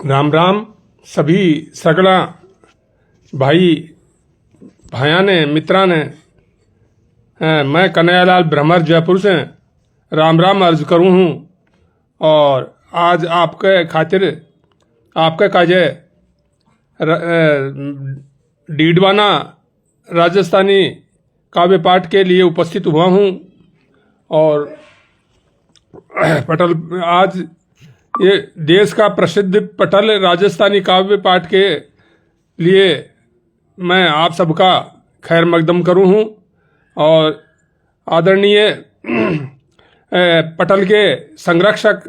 राम राम सभी सगड़ा भाइया ने मित्रा ने मैं कन्हैयालाल ब्रह्मर जयपुर से राम राम अर्ज करूं हूं और आज आपके खातिर आपके काजे डीडवाना राजस्थानी काव्य पाठ के लिए उपस्थित हुआ हूं और पटल आज ये देश का प्रसिद्ध पटल राजस्थानी काव्य पाठ के लिए मैं आप सबका खैर मकदम करूं हूं और आदरणीय पटल के संरक्षक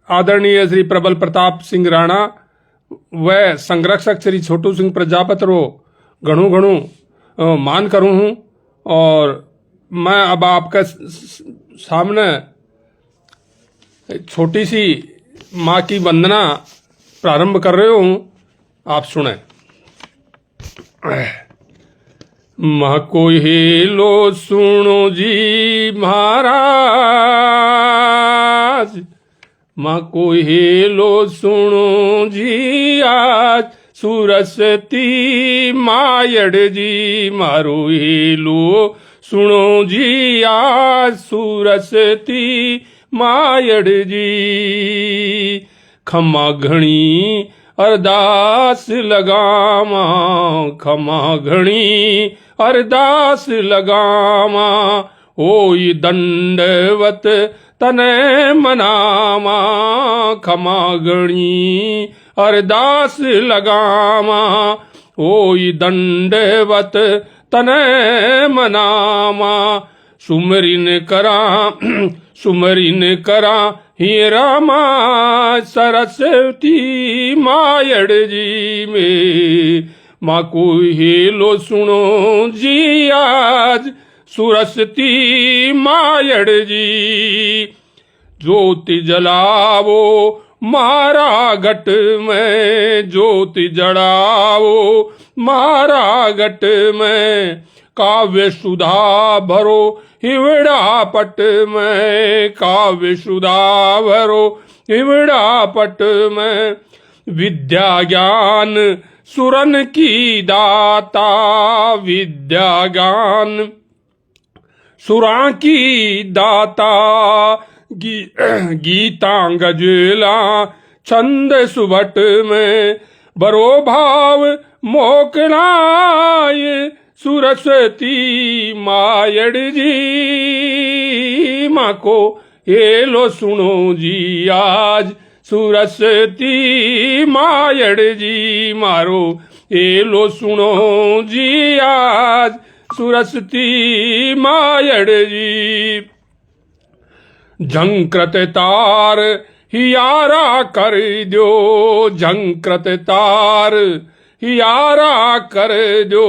आदरणीय श्री प्रबल प्रताप सिंह राणा व संरक्षक श्री छोटू सिंह प्रजापत रो घणू मान करूं हूं और मैं अब आपके सामने छोटी सी माँ की वंदना प्रारंभ कर रहे हूं, आप सुने। माँ को हेलो सुनो जी महाराज, माँ को हेलो सुनो जी आज सुरसती मायड़ जी मारो हेलो सुनो जी आज सुरसती मायड़ जी खमा घणी अरदास लगामा खमा घणी अरदास लगामा होई दंडवत तने मनामा खमा घणी अरदास लगामा होई दंडवत तने मनामा सुमरिन करा ही रामा सरस्वती मायड़ जी में माँ को हेलो सुनो जी आज सुरसती मायड़ जी ज्योति जलावो मारा घट में ज्योति जड़ावो मारा घट में काव्य सुधा भरो हिवड़ा पट में काव्य सुधा भरो हिवड़ा पट में विद्या ज्ञान सुरन की दाता विद्या ज्ञान सुरा की दाता गीता गजला छंद सुभट में बरो भाव मोकलाय सुरस्वती मायड़ जी माँ को हेलो सुनो जी आज सुरस्वती मायड़ जी मारो हेलो सुनो जी आज सुरस्वती मायड़ जी झंकृत तार हियारा कर दो झंकृत तार हियारा कर दो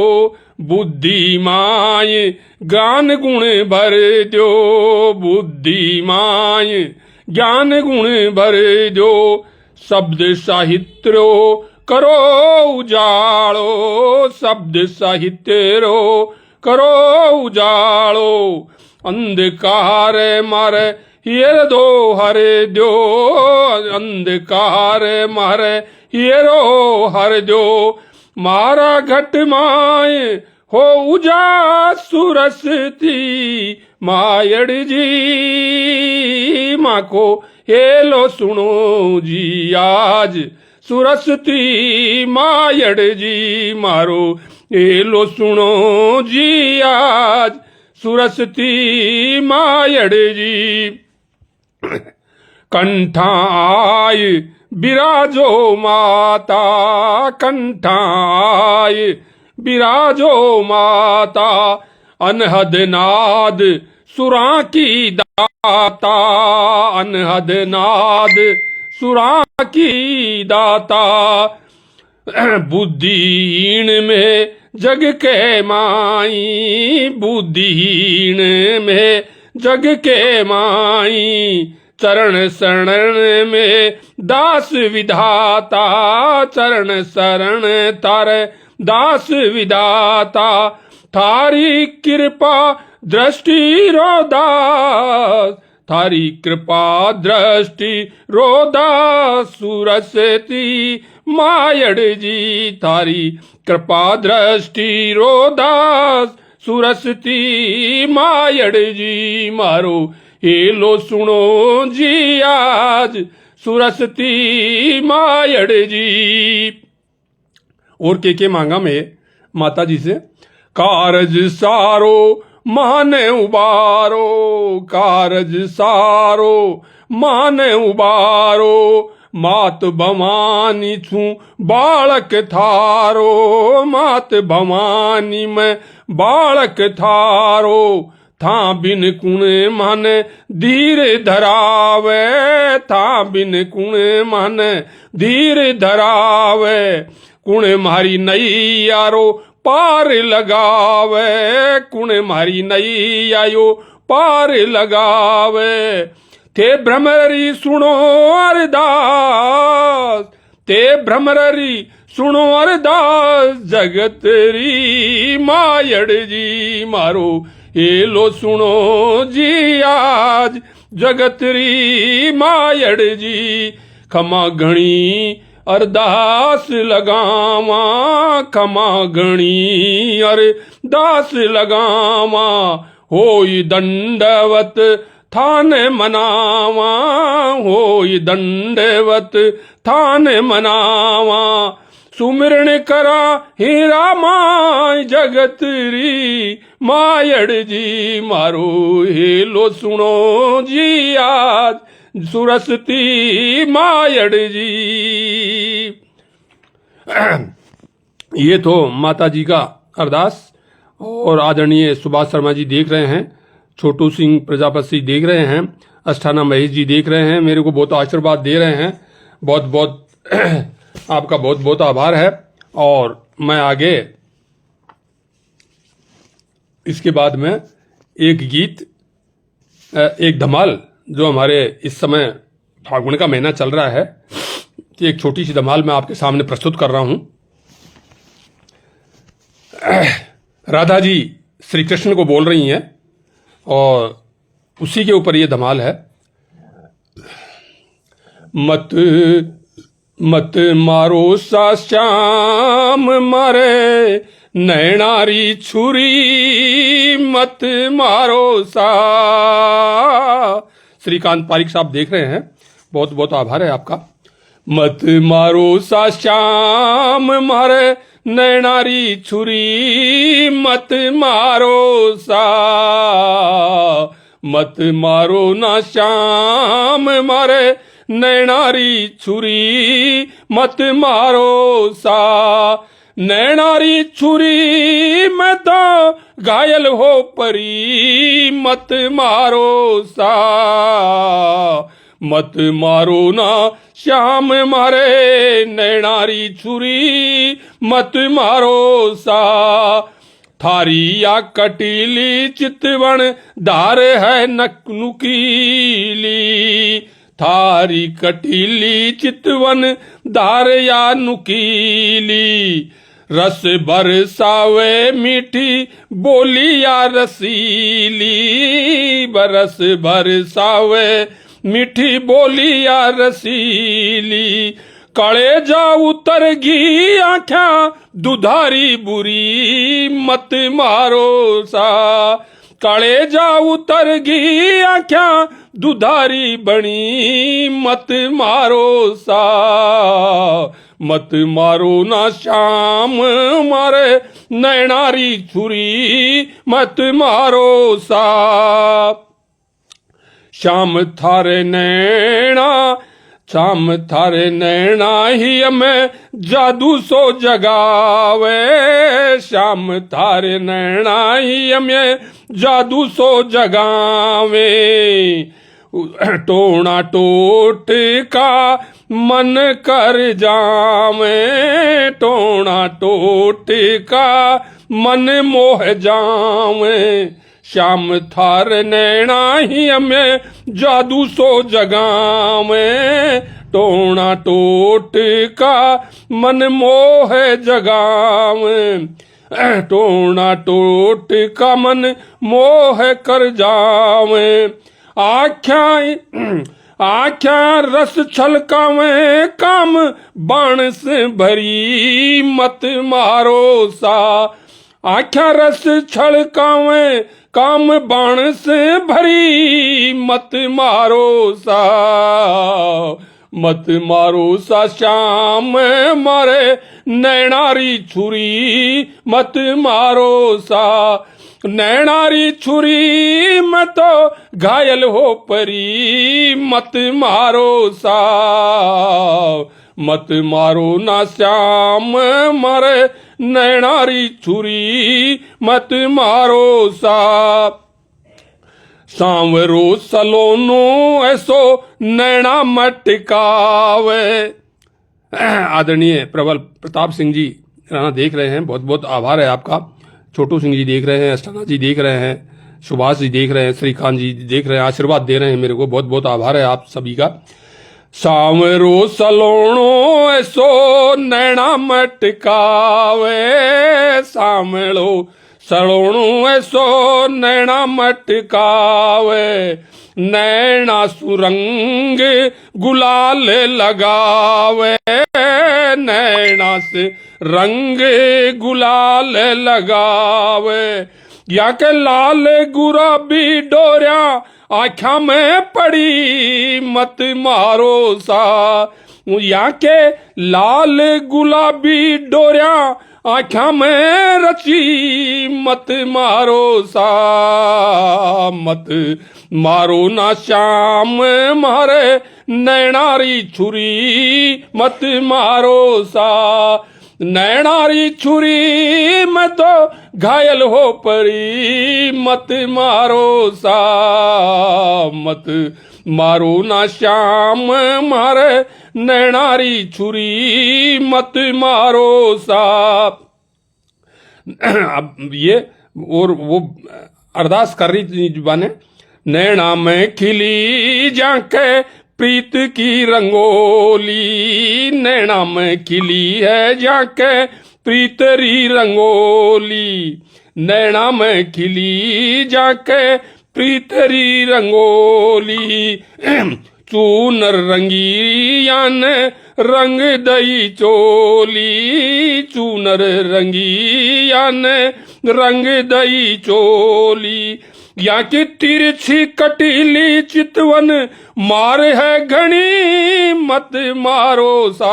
बुद्धिमाय ज्ञान गुण भर दो बुद्धिमाय ज्ञान गुण भर दो शब्द साहित्यो करो उजाड़ो शब्द साहित्यो करो उजाड़ो अंधकार मारे हियर दो हरे दो अंधकार मारे हियरो हर दो मारा घट माय हो उजा सुरसती मायड़ जी माँ को हेलो सुनो जी आज सुरसती मायड़ जी मारो हेलो सुनो जी आज सुरसती मायड़ जी कंठाय बिराजो माता कंठाय बिराजो माता अनहद नाद सुरा की दाता अनहद नाद सुरा की दाता बुद्धिहीन में जग के माई बुद्धिहीन में जग के माई चरण शरण में दास विधाता चरण शरण तारे दास विधाता थारी कृपा दृष्टि रो दास थारी कृपा दृष्टि रोदा सुरसती मायड़ जी, थारी कृपा दृष्टि रोदा सुरसती मायड़ जी, मारो हेलो सुनो जी आज सुरसती मायड़ जी। और के मांगा में माता जी से, कारज सारो माने उबारो, कारज सारो माने उबारो, मात भवानी छू बालक थारो, मात भवानी में बालक थारो, था बिन कुण मन धीर धरावे, था बिन कुण मन धीर धरावे, कुण मारी नई यारो पार लगावे, कुण मारी नई आयो पार लगावे, थे भ्रमरी सुनो अरदास, ते भ्रमरी सुनो अरदास, जगतरी मायड़ जी, मारो हेलो सुनो जी आज जगतरी मायड़ जी, खमा घणी अरदास लगावा, खमा घणी अरदास लगावा, होई दंडवत थाने मनावा, होई दंडवत थाने मनावा, सुमिरन करा हे रामा जगतरी मायड़ जी, मारो हेलो सुनो जी आज सुरसती मायड़ जी। ये तो माता जी का अरदास। और आदरणीय सुभाष शर्मा जी देख रहे हैं, छोटू सिंह प्रजापति देख रहे हैं, अष्टाना महेश जी देख रहे हैं, मेरे को बहुत आशीर्वाद दे रहे हैं, बहुत बहुत आपका बहुत बहुत आभार है। और मैं आगे इसके बाद में एक गीत, एक धमाल जो हमारे इस समय फागुन का महीना चल रहा है, एक छोटी सी धमाल मैं आपके सामने प्रस्तुत कर रहा हूं। राधा जी श्री कृष्ण को बोल रही हैं और उसी के ऊपर ये धमाल है। मत मत मारो सा श्याम मारे नैनारी छुरी, मत मारो सा। श्रीकांत पारिक साहब देख रहे हैं, बहुत बहुत आभार है आपका। मत मारो सा श्याम मारे नैनारी छुरी, मत मारो सा, मत मारो ना श्याम मारे नैनारी छुरी, मत मारो सा। नैनारी छुरी में तो घायल हो परी, मत मारो सा, मत मारो ना श्याम मारे नैनारी छुरी, मत मारो सा। थारी या कटीली चितवन धार है नुकीली, थारी कटीली चितवन धार या नुकीली, रस बरसावे मीठी बोली या रसीली, बरस बरसावे मीठी बोली या रसीली। काले जा उतरगी आँखा दुधारी बुरी, मत मारो सा। काले जा उतरगी आँखा दुधारी बनी, मत मारो सा, मत मारो ना श्याम मारे नैनारी छुरी, मत मारो सा। श्याम थारे नैना, श्याम थारे नैना ही हमें जादू सो जगावे, श्याम थारे नैना ही हमें जादू सो जगावे। टोना टोट का मन कर जावे, टोना टोट का मन मोह जावे। श्याम थार नैना ही हमें जादू सो जगावे, टोना टोट का मन मोह जगावे, टोना टोट का मन मोह कर जावे। आख्या आख्या रस छलकावे काम बाण से भरी मत मारो सा। आख्या रस छलकावे काम बाण से भरी मत मारो सा। मत मारो सा श्याम मारे नैनारी छुरी मत मारो सा। नैनारी छुरी मैं तो घायल हो परी मत मारो सा। मत मारो ना श्याम मारे नैनारी छुरी मत मारो सा। सांवरो सलोनो ऐसो नैना मटकावे। आदरणीय प्रबल प्रताप सिंह जी राणा देख रहे हैं, बहुत बहुत आभार है आपका। छोटू सिंह जी देख रहे हैं, अष्टाना जी देख रहे हैं, सुभाष जी देख रहे हैं, श्रीकांत जी देख रहे हैं, आशीर्वाद दे रहे हैं मेरे को, बहुत बहुत आभार है आप सभी का। सांवरो सलोनो ऐसो नैना मटकावे। सांवरो सलोनो ऐसो नैना मटकावे। नैना सुरंग गुलाल लगावे। नैना से रंग गुलाल लगावे। या के लाल गुलाबी डोरिया आँखा में पड़ी मत मारो सा। या के लाल गुलाबी डोरिया आँखा में रची मत मारो सा। मत मारो ना श्याम मारे नैनारी छुरी मत मारो सा। नैनारी छुरी मैं तो घायल हो परी मत मारो सा। मत मारो ना श्याम मारे नैनारी छुरी मत मारो सा। अब ये और वो अरदास कर रही थी जुबाने। नैना में खिली जाके प्रीत की रंगोली। नैना में खिली है जाके प्रीतरी रंगोली। नैना में खिली जाके प्रीतरी रंगोली। चूनर रंगियान रंग दई चोली। चूनर रंगियान रंग दई चोली। या की तिरछी कटीली चितवन मार है घनी मत मारो सा।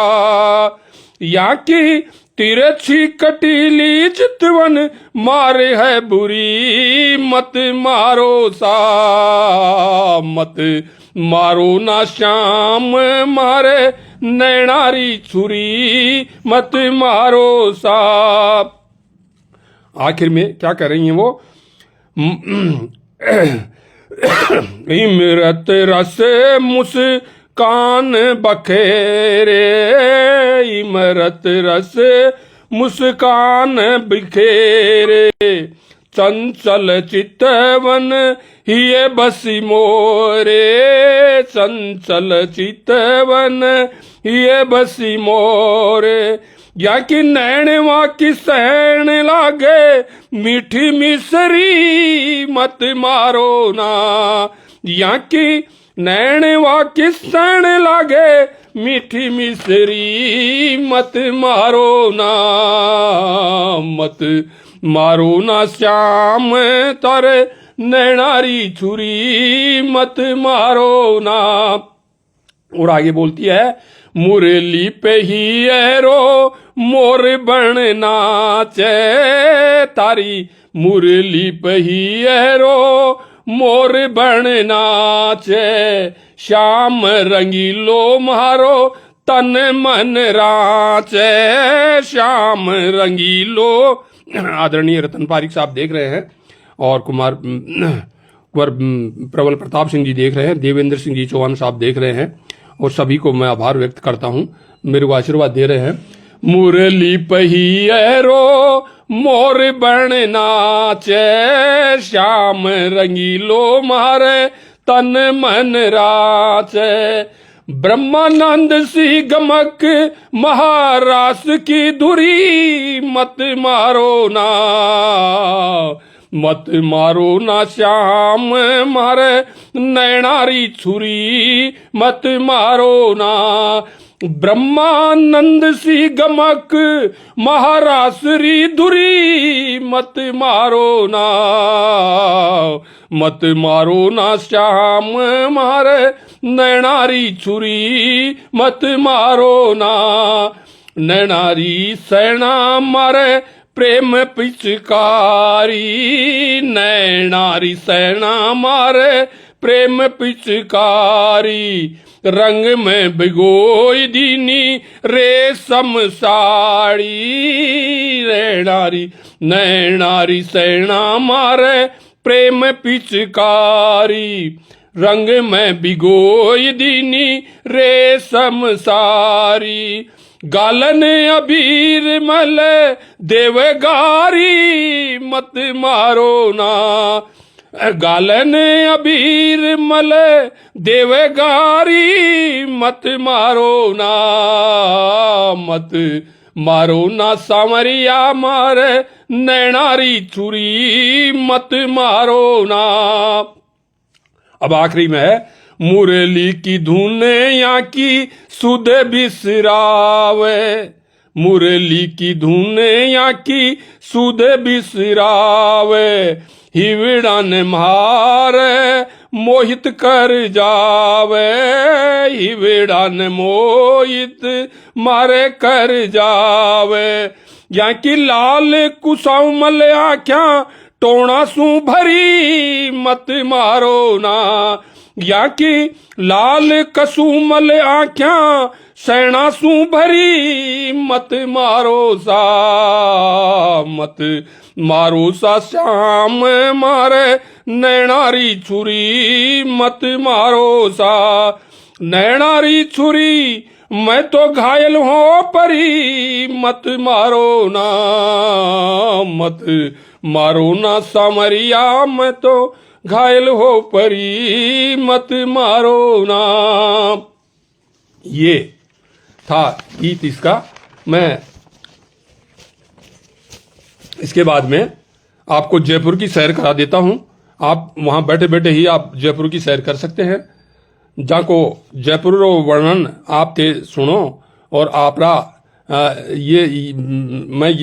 या की तिरछी कटीली चितवन मार है बुरी मत मारो सा। मत मारो ना श्याम मारे नैनारी छुरी मत मारो सा। आखिर में क्या कह रही हैं वो? इमरत रस मुस्कान बखेरे। इमरत रस मुस्कान बिखेरे। चंचल चितवन हिये बसी मोरे। चंचल चितवन हिये बसी मोरे। या कि नैनवा की सहन लागे मीठी मिसरी मत मारो ना। या कि नैनवा की सहन लागे मीठी मिसरी मत मारो ना। मत मारो ना श्याम तारे नैनारी छुरी मत मारो ना। और आगे बोलती है मुरली पे ही एरो मोर बन नाचे। तारी मुरली पे ही एरो मोर बन नाचे। श्याम रंगीलो मारो तन मन राचे। श्याम रंगीलो। आदरणीय रतन पारिक साहब देख रहे हैं और कुमार प्रबल प्रताप सिंह जी देख रहे हैं, देवेंद्र सिंह जी चौहान साहब देख रहे हैं और सभी को मैं आभार व्यक्त करता हूं, मेरे को आशीर्वाद दे रहे हैं। मुरली पहिएरो मोर बन नाचे। श्याम रंगीलो मारे तन मन राचे। ब्रह्मानंद सी गमक महारास की धुरी मत मारो ना। मत मारो ना श्याम मारे नैनारी छुरी, मत मारो ना। ब्रह्मानंद सी गमक महारासरी धुरी, मत मारो ना। मत मारो ना श्याम मारे नैनारी छुरी, मत मारो ना। नैनारी सैना मारे प्रेम पिचकारी, नैनारी सैना मारे प्रेम पिचकारी। रंग में भिगोई दीनी रेशम साड़ी, नैनारी सैना मारे प्रेम पिचकारी। रंग में भिगोई दीनी रेशम सारी। गालन अबीर मल देवगारी, मत मारो ना। गालन अबीर मल देवगारी, मत मारो ना। मत मारो ना सामरिया मारे नैनारी छुरी, मत मारो ना। अब आखिरी में है मुरली की धुन या की सुध बिसरावे, मुरली की धुन या की सुध बिसरावे। हिवड़न मारे मोहित कर जावे, हिवड़न मोहित मारे कर जावे। या की लाल कुसुमल आख्या टोणा सू भरी, मत मारो ना। या की लाल कसुमल आख्या सैना सू भरी, मत मारो सा। मत मारो सा श्याम मारे नैनारी छुरी, मत मारो सा। नैनारी छुरी मैं तो घायल हो परी, मत मारो ना। मत मारो ना सामरिया मैं तो घायल हो परी, मत मारो ना। ये था गीत इसका। मैं इसके बाद में आपको जयपुर की सैर करा देता हूं। आप वहां बैठे बैठे ही आप जयपुर की सैर कर सकते हैं। जाको जयपुर रो वर्णन आप ते सुनो और आपरा ये मैं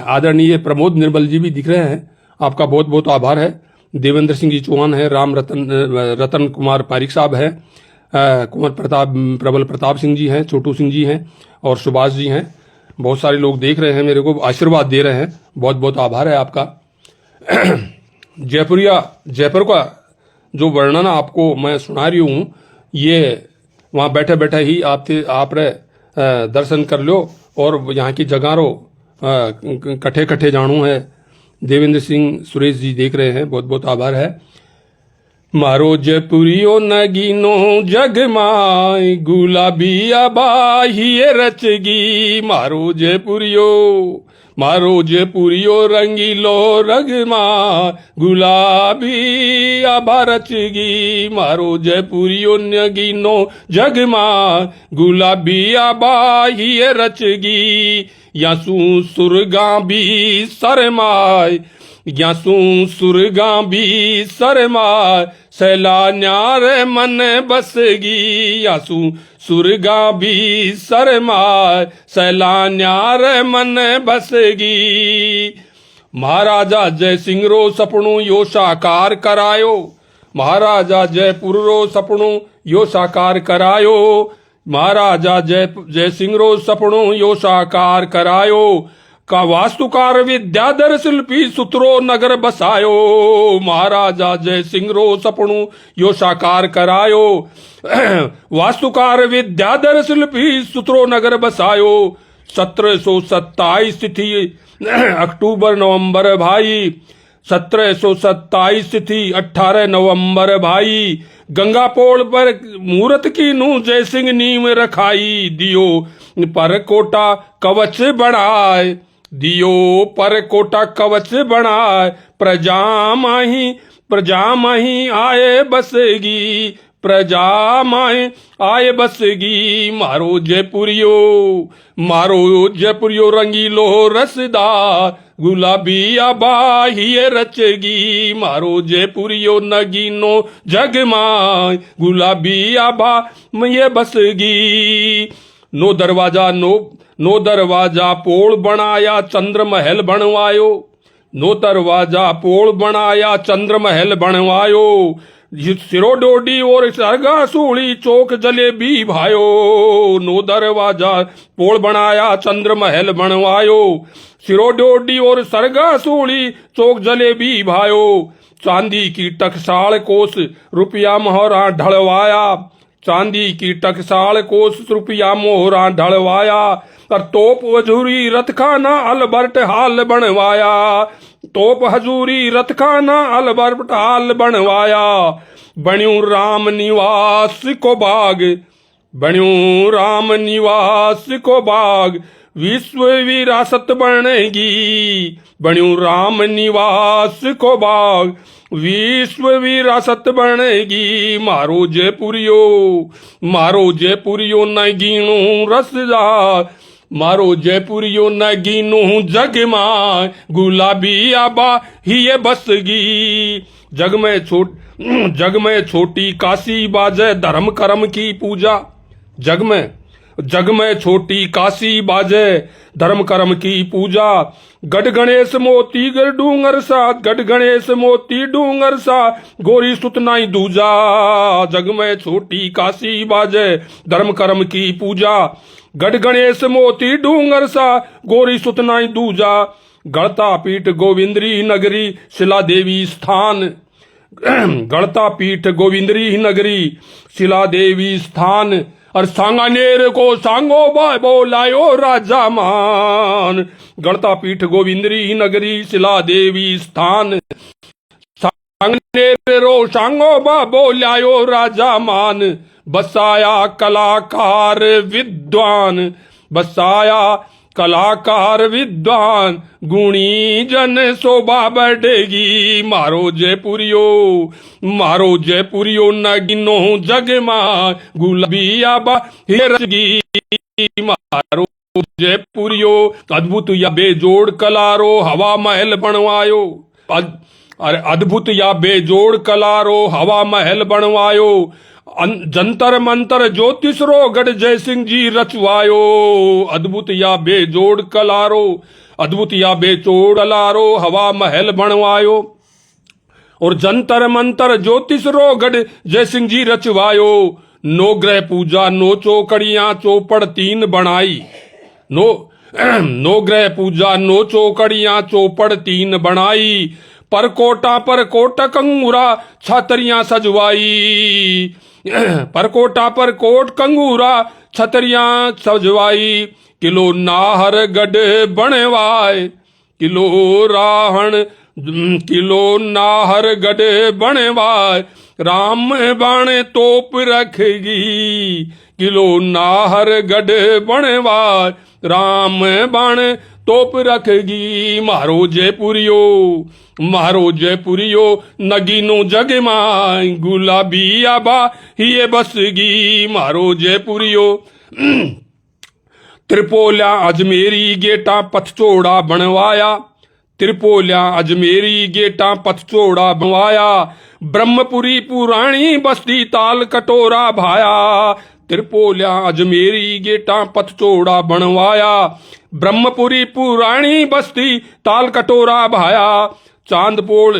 आदरणीय प्रमोद निर्मल जी भी दिख रहे हैं। आपका बहुत बहुत आभार है। देवेंद्र सिंह जी चौहान है, राम रतन कुमार पारिक साहब है, कुंवर प्रबल प्रताप सिंह जी हैं, छोटू सिंह जी हैं और सुभाष जी हैं। बहुत सारे लोग देख रहे हैं, मेरे को आशीर्वाद दे रहे हैं। बहुत बहुत आभार है आपका। जयपुर का जो वर्णन आपको मैं सुना रही हूं, ये वहां बैठे बैठे ही आप दर्शन कर लो और यहाँ की जगह रो कट्ठे कट्ठे जानू है। देवेंद्र सिंह सुरेश जी देख रहे हैं, बहुत बहुत आभार है। मारो जयपुरियो नगीनो जगमाय, गुलाबी आबाहिए रचगी। मारो जयपुरियो रंगीलो रगमा, गुलाबी आबा रचगी। मारो जयपुरियो नगीनो जगमा, गुलाबी आबाहिए रचगी। यासू सुरगा भी सरमाय, यासू सुरगा भी सरमाय, सैला न्यार मन बसगी। यासू सुरगा भी सरमाय, सैला न्यार मन बसगी। महाराजा जय सिंह रो सपनू यो साकार करायो, महाराजा जयपुर रो सपनू यो साकार करायो। महाराजा जय सिंह रो सपनू यो साकार करायो। का वास्तुकार विद्याधर शिल्पी सुतरो नगर बसायो। महाराजा जय सिंह रो सपनू यो साकार करायो। वास्तुकार विद्याधर शिल्पी सुतरो नगर बसायो। 1727 तिथि अक्टूबर नवंबर भाई, 1727 तिथि 18 नवंबर भाई। गंगा पोल पर मूरत की नू जय सिंह नीम रखाई। दियो पर कोटा कवच बढ़ाए, दियो पर कोटा कवच बढ़ाए। प्रजा माही आए बसेगी, प्रजा माए आए बसगी। मारो जयपुरियो रंगीलो रसदार, गुलाबी आबाहिए रचगी। मारो जयपुरियो नगीनो जगमाए, गुलाबी आबा ये बसगी। नो दरवाजा पोल बनाया, चंद्र महल बनवायो। नो दरवाजा पोल बनाया, चंद्र महल बनवायो। सिरो डोडी और सरगा सूली, चौक जलेबी भायो। नो दरवाजा पोल बनाया, चंद्र महल बनवायो। सिरो डोडी और सरगा सूली, चौक जलेबी भायो। चांदी की टकसाल कोस रुपया मोहरा ढलवाया। चांदी की टकसाल कोस रुपया मोहरा ढलवाया। और तोप हजूरी रतखाना अल्बर्ट हाल बनवाया। तोप हजूरी रतखाना अल्बर्ट हाल बनवाया। बण्यू राम निवास को बाग, बण्यू राम निवास को बाग, विश्व विरासत बनेगी। बण्यू राम निवास को बाग, विश्व विरासत बनेगी। मारो जयपुरियो न गीणू रसदार, मारो जयपुरियो न गीनू जगमा, गुलाबी आबा ही बसगी। जग में छोटी काशी बाजे, धर्म कर्म की पूजा। जग में छोटी काशी बाजे, धर्म कर्म की पूजा। गढ़ गणेश मोती गर डूंगर सा, गढ़ गणेश मोती डूंगर सा, गोरी सुतनाई दूजा। जग में छोटी काशी बाजे, धर्म कर्म की पूजा। गढ़ गणेश मोती डूंगर सा, गोरी सुतनाई दूजा। गढ़ता पीठ गोविंदरी नगरी, शिला देवी स्थान। गढ़ता पीठ गोविंदरी नगरी, शिला देवी स्थान। और सांगानेर को सांगो बाय बोलायो राजा मान। गढ़ता पीठ गोविंदरी नगरी, शिला देवी स्थान। सांगनेरो सांगो बा बोलायो राजा मान। बसाया कलाकार विद्वान, बसाया कलाकार विद्वान, गुणी जन शोभा बढ़ेगी। मारो जयपुरियो न गिनो जगमा, गुलाबी आबा ही रचगी। मारो जयपुरियो अद्भुत या बेजोड़ कलारो, हवा महल बनवायो। अरे अद्भुत या बेजोड़ कलारो, हवा महल बनवायो। जंतर मंतर ज्योतिषरो, गढ़ जय सिंह जी रचवायो। अद्भुत या बेजोड़ कलारो, अद्भुत या बेजोड़ कलारो, हवा महल बनवायो। और जंतर मंतर ज्योतिषरो, गढ़ जय सिंह जी रचवायो। नो ग्रह पूजा नो चौकड़ियां, चौपड़ 3 बनाई। नो ग्रह पूजा नो चौकड़ियां, चौपड़ 3 बनाई। पर कोट कंगूरा, छतरियां सजवाई। पर कोट कंगूरा, छतरियां सजवाई। किलो नाहर गढ़ बनवाए, किलो नाहर गढ़ बनवाए। राम बाण तोप रखेगी, किलो नाहर गढ़ बनवाए। राम बाण तोप रखेगी। मारो जयपुरियो नगीनो जगमाए, गुलाबी आबा ही बसगी। मारो जयपुरियो त्रिपोल्या अजमेरी गेटा पथचोड़ा बनवाया। त्रिपोल्या अजमेरी गेटा पथचोड़ा बनवाया। ब्रह्मपुरी पुरानी बस्ती ताल कटोरा भाया। त्रिपोल्या अजमेरी गेटा पथचोड़ा बनवाया। ब्रह्मपुरी पुरानी बस्ती ताल कटोरा भाया। चांदपोल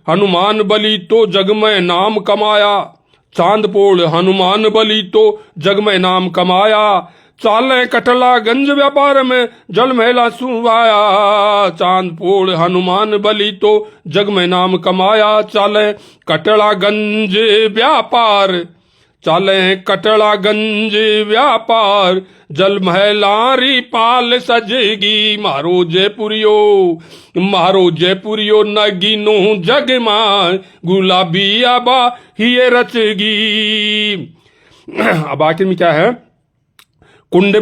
हनुमान बली तो जग में नाम कमाया। चांदपोल हनुमान बली तो जग में नाम कमाया। चाले कटला गंज व्यापार में जल महला सुवाया। चांदपोल हनुमान बली तो जग में नाम कमाया। चाले कटला गंज व्यापार, चाले कटला गंज व्यापार, जल महलारी पाल सजेगी। मारो जयपुरियो नगीनो जगमा, गुलाबी आबा ही रचगी। अब आखिर में क्या है? कुंड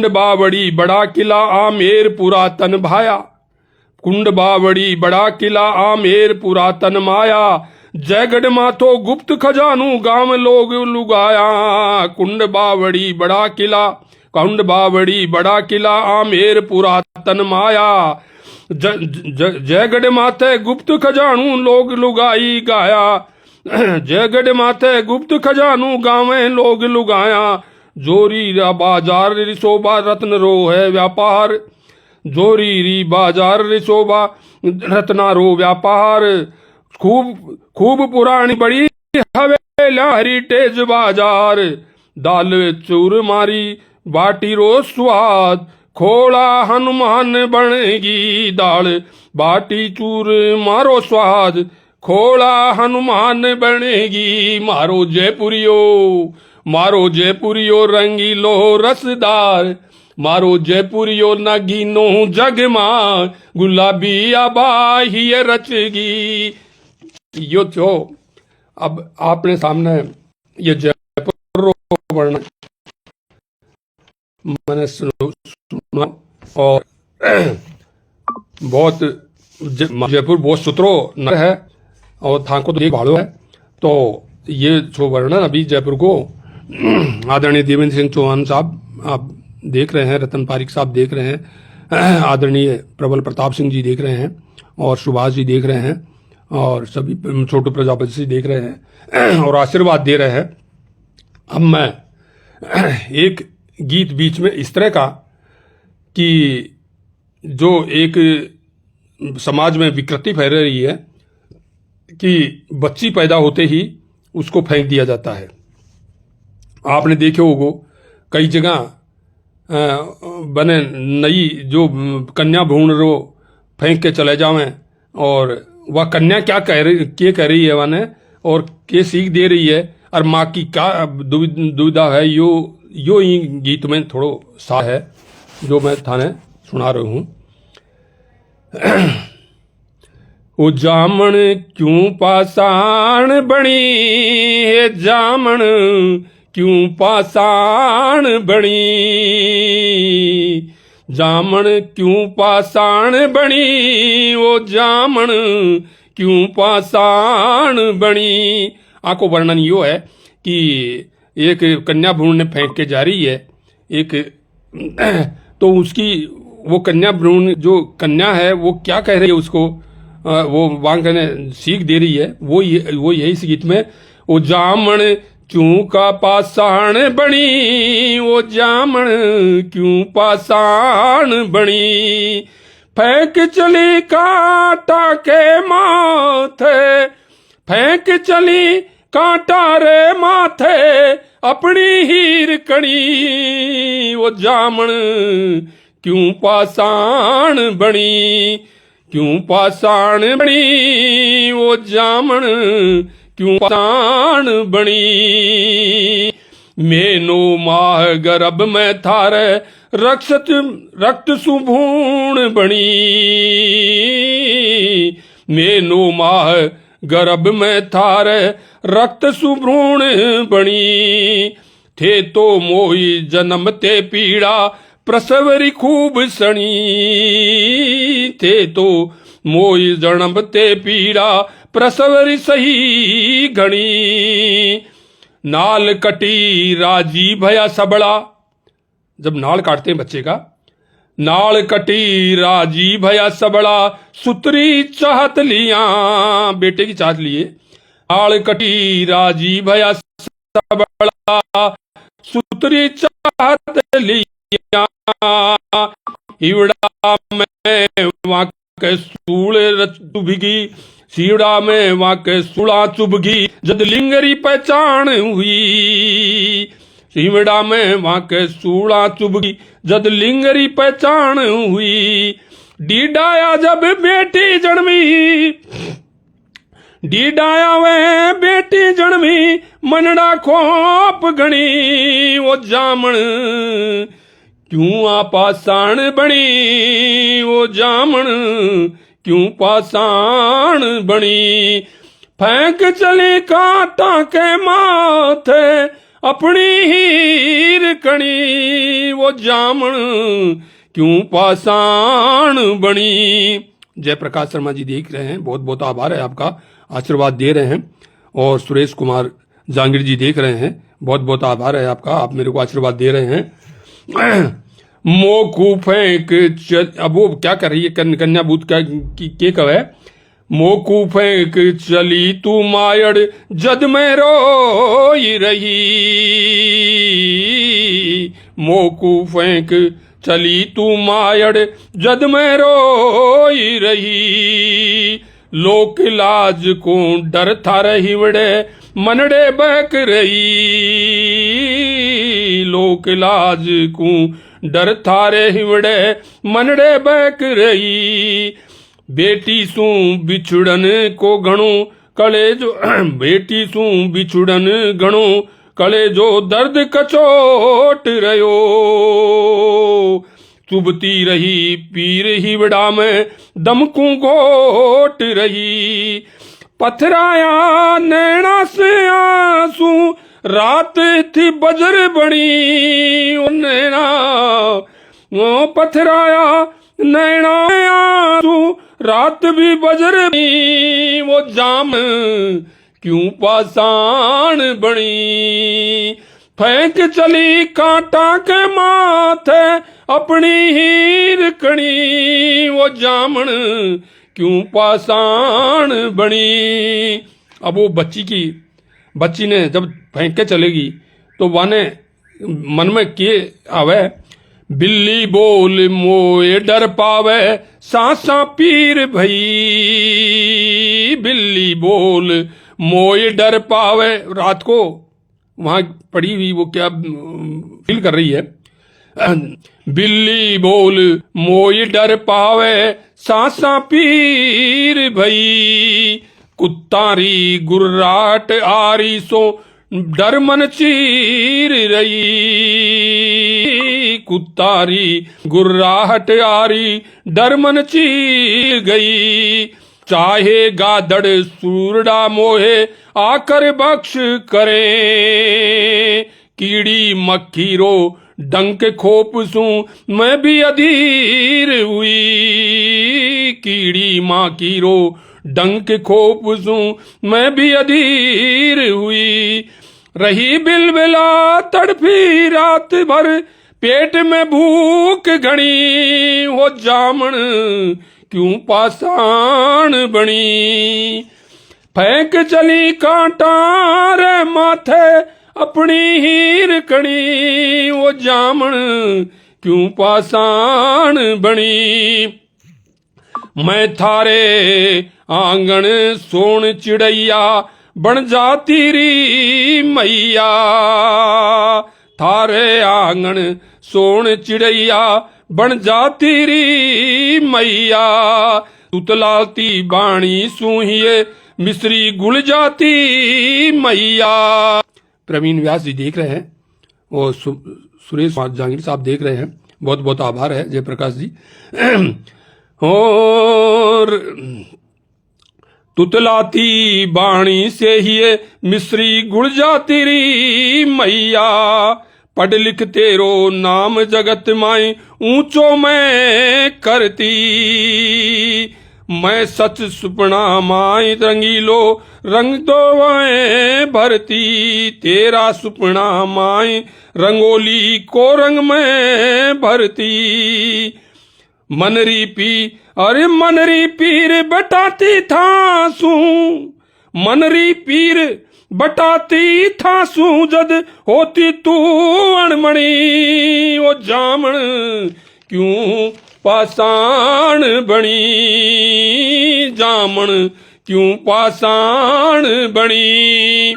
बावड़ी बड़ा किला आमेर पुरातन भाया। कुंड बावड़ी बड़ा किला आमेर पुरातन माया। जयगढ़ माथो गुप्त खजानू गांव लोग लुगाया, कुंड बावड़ी बड़ा किला, कुंड बावड़ी बड़ा किला, आमेर पुरातन माया। जयगढ़ माथे गुप्त खजानू लोग लुगाई गाया, जयगढ़ माथे गुप्त खजानू गावे लोग लुगाया। जोरी रा बाजार रिसोबा रत्न रो है व्यापार, जोरी री बाजार रिसोबा रत्ना रो व्यापार। खूब खूब पुरानी बड़ी हवेला हेरिटेज बाजार, दाल चूर मारी बाटी रो स्वाद, खोला हनुमान बनेगी दाल बाटी चूर मारो स्वाद, खोला हनुमान बनेगी मारो जयपुरियो, मारो जयपुरियो रंगीलो रसदार, मारो जयपुरियो नगीनो जगमा गुलाबी आबाही रचगी। यो जो अब आपने सामने ये जयपुर वर्णन मैंने सुना और बहुत जयपुर बहुत सुथरो नगर है और था को तो एक भाड़ो है। तो ये जो वर्णन अभी जयपुर को आदरणीय देवेंद्र सिंह चौहान साहब आप देख रहे हैं, रतन पारिक साहब देख रहे हैं, आदरणीय प्रबल प्रताप सिंह जी देख रहे हैं और सुभाष जी देख रहे हैं और सभी छोटू प्रजापति जी देख रहे हैं और आशीर्वाद दे रहे हैं। अब मैं एक गीत बीच में इस तरह का कि जो एक समाज में विकृति फैल रही है कि बच्ची पैदा होते ही उसको फेंक दिया जाता है। आपने देखे होगो कई जगह बने नई जो कन्या भ्रूण रो फेंक के चले जावें और वह कन्या क्या कह रही है वाने और के सीख दे रही है और माँ की क्या दुविधा है। यो ही गीत में थोड़ो सा है जो मैं थाने सुना रहा हूँ। ओ जामन क्यों पाषाण बनी है, जामन क्यों पाषाण बनी, जामन क्यों पाषाण बनी, वो जामन क्यों पाषाण बनी। आको वर्णन यो है कि एक कन्या भ्रूण ने फेंक के जा रही है एक तो उसकी वो कन्या भ्रूण जो कन्या है वो क्या कह रही है उसको वो वांग कहने सीख दे रही है। वो यही इस गीत में वो जामन क्यों का पाषाण बनी, वो जामन क्यों पाषाण बनी, फेंक चली कांटा के माथे, फेंक चली कांटा रे माथे अपनी हीर कणी, वो जामन क्यों पाषाण बनी, क्यों पाषाण बनी, वो जामन क्यों पाषाण बनी। मेनो माह गर्भ में थारे रक्त सुभूण बनी, मेनो माह गर्भ में थारे रक्त सुभ्रूण बनी, थे तो मोही जन्म ते पीड़ा प्रसवरी खूब सणी, थे तो मोही जन्म ते पीड़ा प्रसवरी सही घणी, नाल कटी राजी भया सबड़ा, जब नाल काटते हैं बच्चे का, नाल कटी राजी भया सबड़ा, सुतरी चाहत लिया, बेटे की चाहत लिए, नाल कटी राजी भया सबड़ा, सुतरी चाहत लिया, इवड़ा में वाके सूल चुभगी, सीवड़ा में वाके सूला चुभगी, जद लिंगरी पहचान हुई, सीवड़ा में वाके सूला चुभगी, जद लिंगरी पहचान हुई, डीडाया जब बेटी जन्मी, डीडाया वे बेटी जन्मी, मनड़ा खोप गणी, वो जामन क्यों आ पाषाण बनी, वो जामन क्यों पाषाण बनी, फेंक चली कांटा के माथे अपनी हीर कणी, वो जामन क्यों पाषाण बनी। जयप्रकाश शर्मा जी देख रहे हैं, बहुत बहुत आभार है आपका। आशीर्वाद दे रहे हैं। और सुरेश कुमार जांगीर जी देख रहे हैं, बहुत बहुत आभार है आपका, आप मेरे को आशीर्वाद दे रहे हैं। मोकूफ अब वो क्या कर रही है कन्या बूथ का के कव है। मोकूफ चली तू मायड़ जद में रोई रही, मोकूफ चली तू मायड़ जद में रोई रही, लोक लाज को डर था रही वड़े मनड़े बहक रही, लोक लाज को डर था रही वड़े मनड़े बहक रही, बेटी सू बिछुड़न को घणो कले जो बेटी सू बिछुड़न घणो कले जो दर्द कचोट रयो, चुभती रही पीर ही बड़ा में दमकू गोट रही, पथराया नैना से आंसू रात थी बजर बनी, ओ नैना ओ पथराया नैना आंसू रात भी बजर बनी, वो जाम क्यों पाषाण बनी, फेंक चली कांटा के माथे अपनी हीर कणी, वो जामन क्यों पाषाण बनी। अब वो बच्ची ने जब फेंक के चलेगी तो वाने मन में के आवे, बिल्ली बोल मोए डर पावे सांसा पीर भई, बिल्ली बोल मोए डर पावे। रात को वहां पड़ी हुई वो क्या फील कर रही है, बिल्ली बोल मोए डर पावे सांसा पीर भई, कुत्तारी गुर्राट आरी सो डर मन चीर रही, कुत्तारी गुर्राहट आरी डर मन चीर गई, चाहे गादड़ सूरडा मोहे आकर बख्श करे, कीड़ी मक्खी रो डंक खोप सू मैं भी अधीर हुई, कीड़ी माखी रो डंक खोप सू मैं भी अधीर हुई, रही बिलबिला तड़फी रात भर पेट में भूख घनी, हो जामन क्यों पाषाण बनी, फेंक चली कांटा रे माथे अपनी हीर कणी, वो जामन क्यों पाषाण बनी, मैं थारे आंगन सोन चिड़ैया बन जाती री मैया, थारे आंगन सोन चिड़ैया बन जाती री मैया, तुतलाती बाणी सूहिए मिश्री गुल जाती मैया। प्रवीण व्यास जी देख रहे हैं और सुरेश जांगीर साहब देख रहे हैं, बहुत बहुत आभार है जयप्रकाश जी। और तुतलाती बाणी से ही मिश्री गुड़ जाती री मैया, पढ़ लिख तेरो नाम जगत माई ऊंचो मैं करती, मैं सच सुपना माई रंगीलो रंग दो भरती, तेरा सुपना माई रंगोली को रंग में भरती, मनरी पी अरे मनरी पीर बटाती था सू, मनरी पीर बटाती था सू जद होती तू अणमणि, ओ जामन क्यों पाषाण बनी, जामन क्यों पाषाण बनी।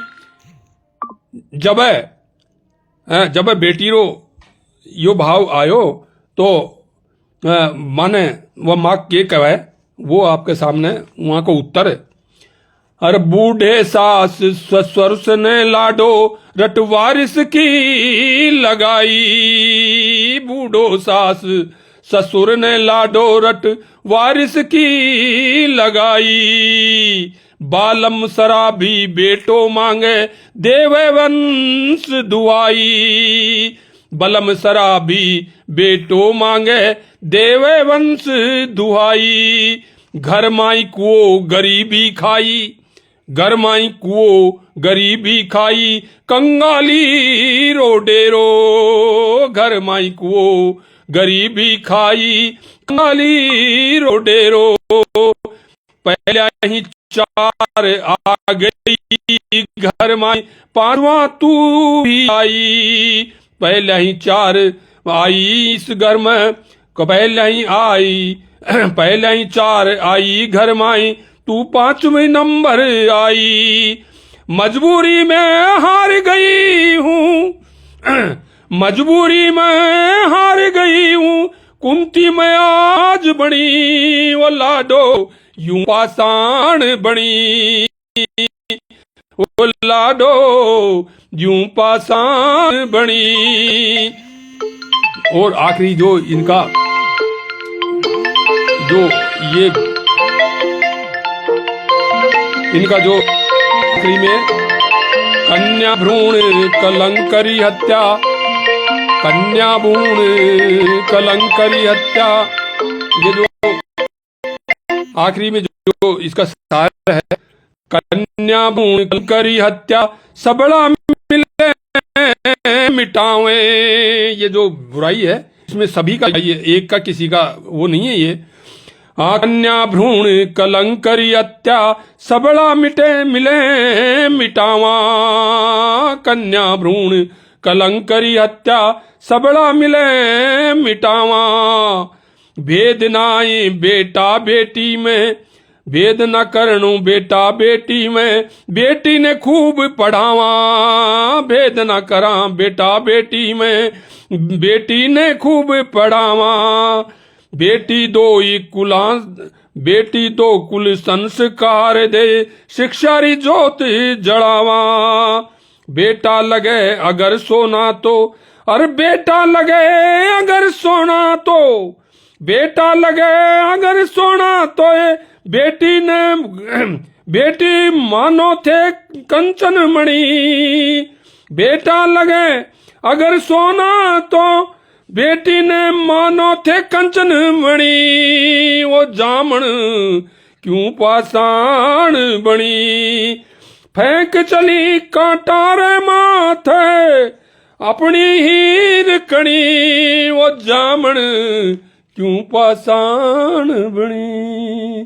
जब बेटी रो यो भाव आयो तो माने वह माँ के कहवे वो आपके सामने वहां को उत्तर है। अरे बूढ़े सास ससुर ने लाडो रटवारिस की लगाई, बूढ़ो सास ससुर ने लाडो रट वारिस की लगाई, बालम शराबी बेटो मांगे देवे वंश दुआई, बलम शराबी बेटो मांगे देवे वंश दुहाई, घर माई को गरीबी खाई, घर माई कुओ गरीबी खाई कंगाली रो डेरो। घर माई कुओ गरीबी खाई कंगाली रो डेरो। पहले ही चार आ गई घर माई पांचवा तू भी आई। पहले ही चार आई इस घर में पहले ही आई। पहले ही चार आई घर माई तू पांचवें नंबर आई। मजबूरी में हार गई हूँ मजबूरी में हार गई हूँ कुंती में आज बनी वो लाडो यूं पाषाण बनी। वो लाडो यूं पाषाण बनी। और आखिरी जो इनका जो ये इनका जो आखिरी में कन्या भ्रूण कलंकरी हत्या कन्या भ्रूण कलंकरी हत्या। ये जो आखिरी में जो इसका सार है कन्या भ्रूण कलंकरी हत्या सबड़ा मिले मिटावे। ये जो बुराई है इसमें सभी का ये एक का किसी का वो नहीं है। ये कन्या भ्रूण कलंकरी हत्या सबड़ा मिटे मिले मिटावा। कन्या भ्रूण कलंकरी हत्या सबड़ा मिले मिटावा। भेद नाई बेटा बेटी में भेद न करनू बेटा बेटी में बेटी ने खूब पढ़ावा। भेद न करा बेटा बेटी में बेटी ने खूब पढ़ावा। बेटी दो ही कुला बेटी दो कुल संस्कार दे शिक्षा री जोत जड़ावा। बेटा लगे अगर सोना तो और बेटा लगे अगर सोना तो बेटा लगे अगर सोना तो बेटी ने बेटी मानो थे कंचन मणि। बेटा लगे अगर सोना तो बेटी ने मानो थे कंचन मणि। वो जामन क्यों पाषाण बनी। फेंक चली कांटारे माथे अपनी हीर कणी। वो जामन क्यों पाषाण बनी।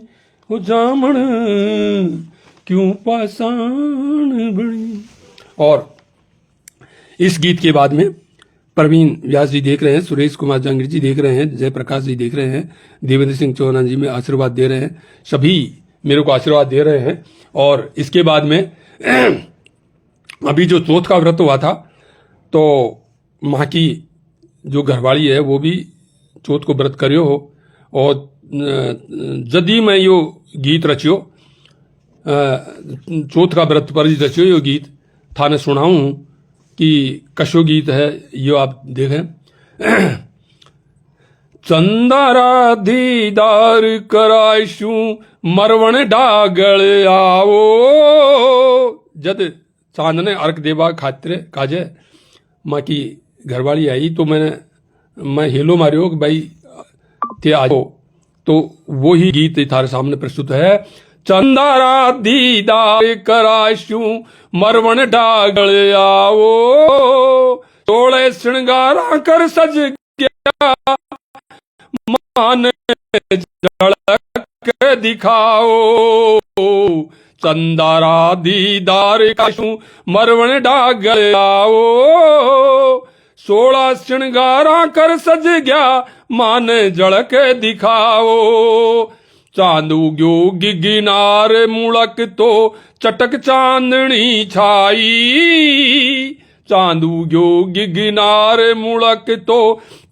वो जामन क्यों पाषाण बनी। और इस गीत के बाद में प्रवीण व्यास जी देख रहे हैं, सुरेश कुमार जंगीर जी देख रहे हैं, जयप्रकाश जी देख रहे हैं, देवेंद्र सिंह चौहान जी में आशीर्वाद दे रहे हैं, सभी मेरे को आशीर्वाद दे रहे हैं। और इसके बाद में अभी जो चौथ का व्रत हुआ था तो माँ की जो घरवाली है वो भी चौथ को व्रत करियो हो। और जदी मैं यो गीत रचियो चौथ का व्रत पर रचियो यो गीत थाने सुनाऊं कि कशो गीत है यो आप देखें। चंदारा दीदार करायशू मरवण डागल आवो। जद चांद ने अर्क देवा खातिर काजे माँ की घरवाली आई तो मैं हेलो मारियो कि भाई ते आओ। तो वो ही गीत थारे सामने प्रस्तुत है। चंदारा दीदार कराशू मरवण डागल आवो। तोड़े श्रृंगारा कर सज गया मान झलक दिखाओ। चंदारा दीदार कराशू मरवण डागल आवो। 16 श्रृंगारा कर सज गया मान झलक दिखाओ। चांदू गयो गिगिनार मुड़क तो चटक चांदनी छाई। चांदू गयो गिगिनार मुड़क तो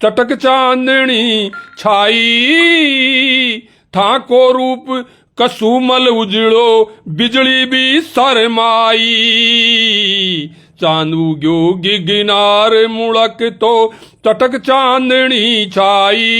चटक चांदनी छाई। था को रूप कसुमल उजड़ो बिजली भी शरमाई। चांदू गयो गिगिनार मुड़क तो चटक चांदनी छाई।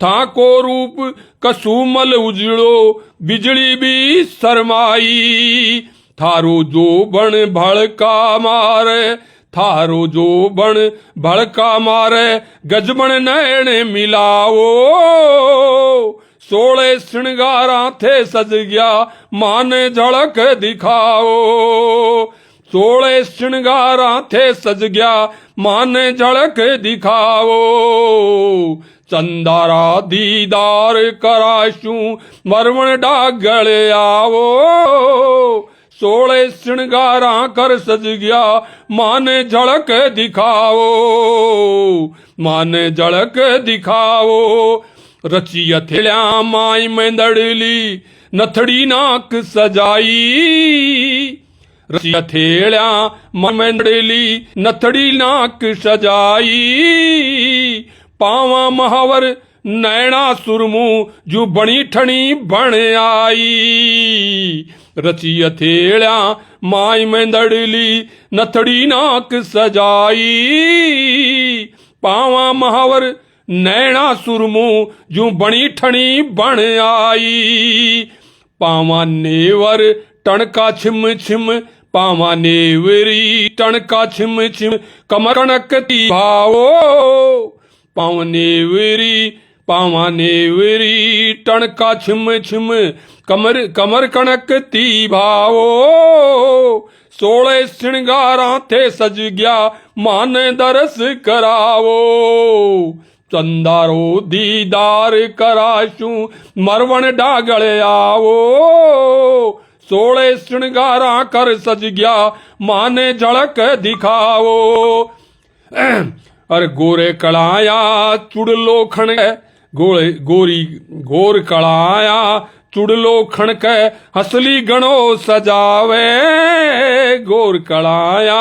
था को रूप कसुमल उजड़ो बिजली भी शरमाई। थारो जो बण भड़का मारे थारो जो बण भड़का मारे गजबण नैन मिलाओ। सोलह श्रृंगारा थे सज गया माने झलक दिखाओ। सोलह श्रृंगारा थे सज गया माने झलक दिखाओ। चंदारा दीदार कराशू मरवण डागल आवो। सोलह श्रृंगारा कर सज गया माने झलक दिखाओ। माने झलक दिखाओ। रची हथेलिया माई मेंदड़ली नथड़ी नाक सजाई। रची हथेलिया माई मेंदड़ली नथड़ी नाक सजाई। पावा महावर नैना सुरमू जू बणी ठणी बण आई। रची हथेलिया माई मेंदड़ली नथड़ी नाक सजाई। पावा महावर नैना सुरमू जू बणी ठणी बण आई। पावा नेवर टणका छिम छिम पावा नेवरी टणका छिम छिम कमर कणकती भावो। पावा नेवरी टणका छिम छिम कमर कणकती भावो। सोलह श्रृंगारा थे सज गया माने दरस करावो। चंदारो दीदार कराशू मरवण डागल आवो। सोलह श्रृंगारा कर सज गया माने झलक दिखाओ। अरे गोरे कड़ाया चुड़लो खण गोर कड़ाया चुड़लो खणक हसली गणो सजावे। गोर कड़ाया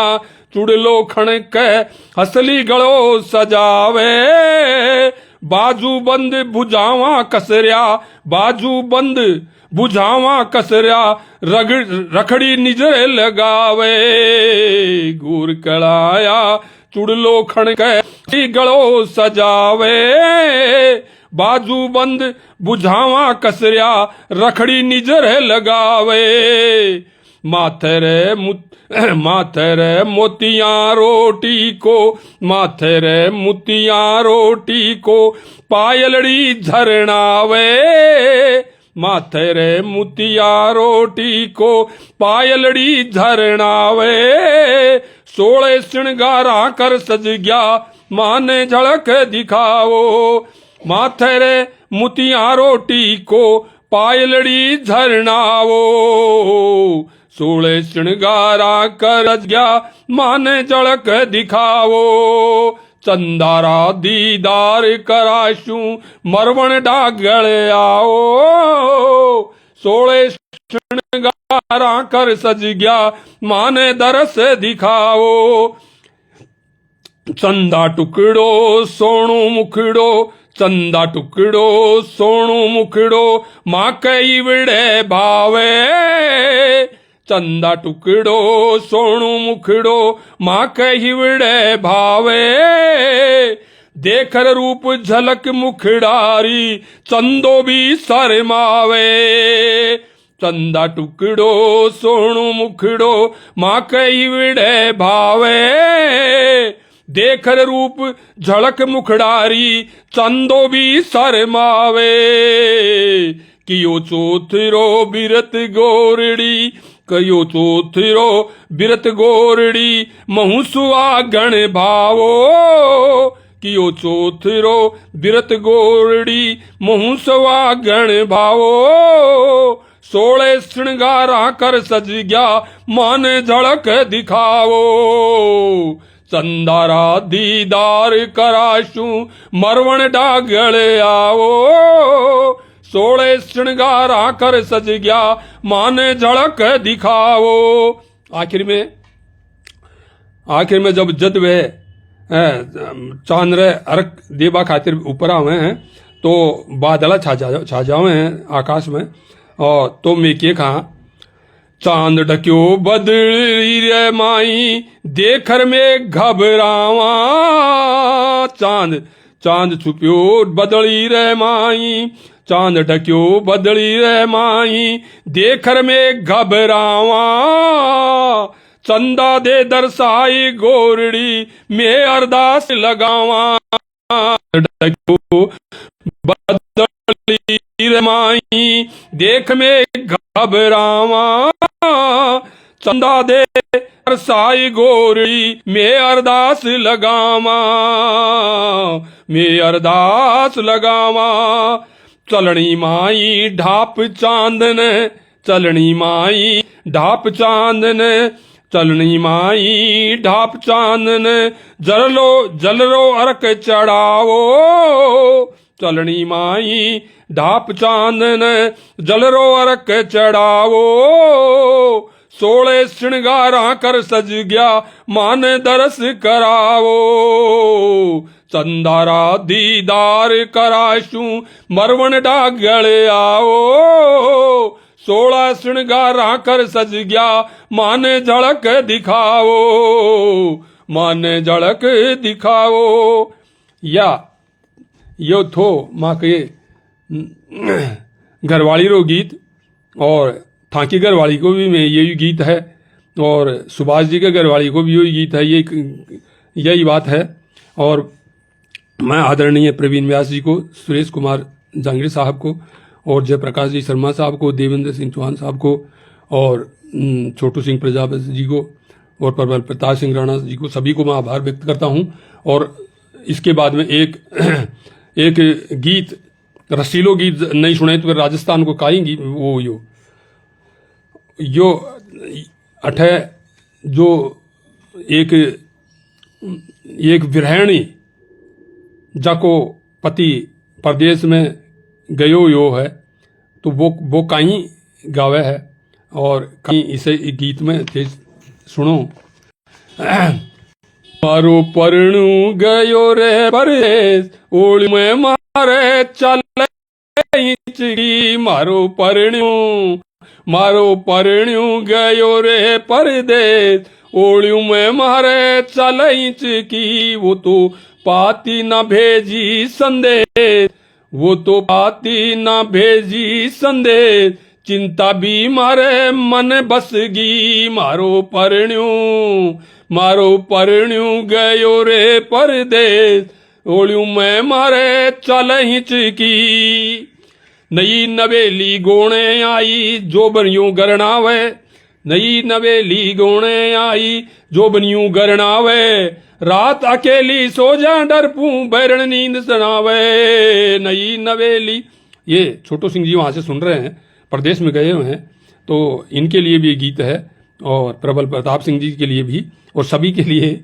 चुड़लो खणक हसली गणो सजावे। बाजू बंद बुझावा कसरिया बाजू बंद बुझावा कसरिया रखड़ी निजरे लगावे। गोर कड़ाया चुड़लो खणक गलो सजावे। बाजू बंद बुझावा कसरिया रखड़ी निजर लगावे। माथे रे मोतियां रोटी को माथे रे मोतियां रोटी को पायलड़ी झरनावे। माथे रे मोतिया रोटी को पायलड़ी झरनावे। सोलह श्रृंगारा कर सज गया माने झलक दिखाओ। माथे रे मोतिया रोटी को पायलड़ी झरनावो। सोलह श्रृंगारा कर सज गया माने झलक दिखाओ। चंदारा दीदार कराशू मरवण डागल आओ। सोलह श्रृंगारा कर सज गया माने दरस दिखाओ। चंदा टुकड़ो सोनू मुखड़ो चंदा टुकड़ो सोनू मुखड़ो मां कई विड़े भावे। चंदा टुकड़ो सोनू मुखड़ो मां कही विड़े भावे। देखर रूप झलक मुखड़ारी चंदो भी शरमावे। चंदा टुकड़ो सोनू मुखड़ो मां कही विड़े भावे। देखर रूप झलक मुखड़ारी चंदो भी शरमावे। कियो चोथरो बिरत गोरड़ी कयो चोथरो बिरत गोरड़ी महू सुहागण भावो। कियो चोथरो बिरत गोरड़ी महू सुहागण भावो। सोलह श्रृंगारा कर सज गया माने झलक दिखाओ। चंदारा दीदार कराशू मरवण डागल आओ। सोलह श्रृंगारा कर सज गया माने झलक दिखाओ। आखिर में जब जद वे चांद रे अर्क देवा खातिर ऊपर आवे हैं तो बादल छा जावे हैं आकाश में। और तो मैं के कहा चांद ढक्यो बदली रे माई देखर में घबरावा। चांद छुप्यो बदली रे माई चांद ढक्यो बदली रे माई देखर में घबरावा। चंदा दे दरसाई गोरड़ी में अरदास लगावा। ढक्यो बदली रे माई देख में घबरावा, चंदा दे साई गोरी मैं अरदास लगावा, मैं अरदास लगावा। चलनी माई ढाप चांदन, चलनी माई ढाप चांदन, चलनी माई ढाप चांदन, जलरो अर्क चढ़ावो, चलनी माई ढाप चांदन जलरो अर्क चढ़ावो। 16 श्रृंगारा कर सज गया मान दरस करावो, चंदारा दीदार कराशू मरवन डागल आओ। 16 श्रृंगारा कर सज गया मान झलक दिखाओ, मान झलक दिखाओ। या यो थो माँ के घरवाली रो गीत, और थाकी घरवाली को भी में यही गीत है, और सुभाष जी के घरवाली को भी यही गीत है, यही बात है। और मैं आदरणीय प्रवीण व्यास जी को, सुरेश कुमार जांगड़ी साहब को, और जयप्रकाश जी शर्मा साहब को, देवेंद्र सिंह चौहान साहब को, और छोटू सिंह प्रजापति जी को, और प्रबल प्रताप सिंह राणा जी को, सभी को मैं आभार व्यक्त करता हूँ। और इसके बाद में एक गीत, रसीलो गीत नहीं सुने तो राजस्थान को काएंगी वो यो अठे जो एक विरहणी जाको पति प्रदेश में गयो यो है, तो वो कहीं गावे है, और कहीं इसे गीत में तेज सुनो। मारो परणु गयो रे परदेस, ओली में मारे चल मारो परण्यू गयो रे परदेस, ओलियों में मारे चलईच की। वो तो पाती न भेजी संदेश, वो तो पाती न भेजी संदेश, चिंता भी मारे मन बसगी। मारो परण्यू गयो रे परदेस, ओलियों में मारे चलईच की। नई नवेली गोणे आई जो बनियों गरनावे, नई नवेली गोणे आई जो बनियों गरनावे। रात अकेली सो जा डरपू बैरण नींद सनावे। नई नवेली, ये छोटू सिंह जी वहां से सुन रहे हैं, प्रदेश में गए हुए हैं, तो इनके लिए भी ये गीत है, और प्रबल प्रताप सिंह जी के लिए भी, और सभी के लिए।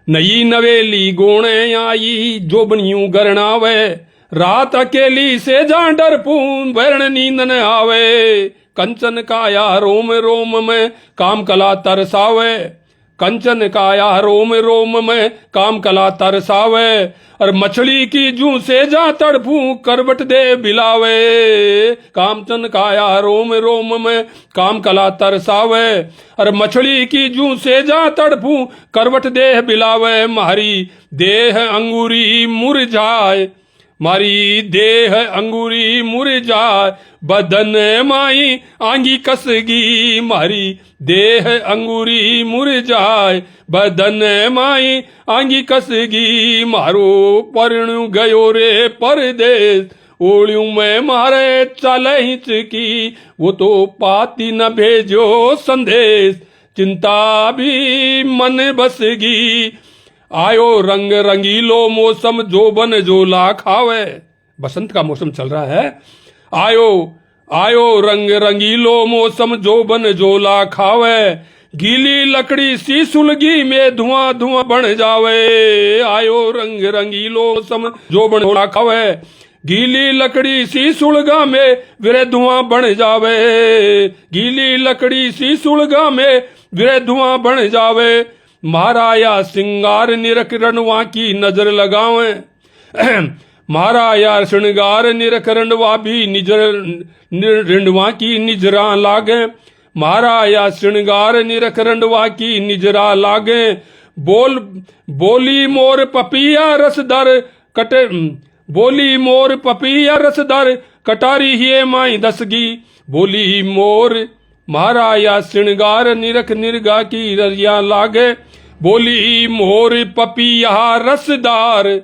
नई नवेली गोणे आई जो बनियों गरनावे, रात अकेली से जा डरपू बैरण नींद न आवे। कंचन काया रोम रोम में काम कला तरसावे, कंचन काया रोम रोम में काम कला तरसावे। और मछली की जू से जा तड़फू करवट दे बिलावे, कामचन काया रोम रोम में काम कला तरसावे। और मछली की जू से जा तड़फू करवट दे बिलावे। मारी देह अंगूरी मुरझाए, मारी देह अंगूरी मुरझाए, बदन माई आंगी कसगी। मारी देह अंगूरी मुरझाए, बदन माई आंगी कसगी। मारो परण्यू गयो रे परदेस, ओलियों में मारे चलहिच की। वो तो पाती न भेजो संदेश, चिंता भी मन बसगी। आयो रंग रंगीलो मौसम जोबन जोला खावे, बसंत का मौसम चल रहा है। आयो रंग रंगीलो मौसम जोबन जोला खावे। गीली लकड़ी सी सुलगी में धुआं धुआं बन जावे। आयो रंग रंगीलो मौसम जोबन जोला खावे। गीली लकड़ी सी सुलगा में विरे धुआं बन जावे। गीली लकड़ी सी सुलगा में विरे धुआं बन जावे। महाराया सिंगार निरख रनवा की नजर लगावे। महाराया श्रृंगार निरख रंडवा भी रिंडवा की निजरा लागे। महाराया श्रृंगार निरख रंडवा की निजरा लागे। बोली मोर पपिया रसदर कटे, बोली मोर पपिया रसदर कटारी ही माई दसगी। बोली मोर महाराया श्रृंगार निरख निरगा की रजिया लागे। बोली मोर पपिया रसदार,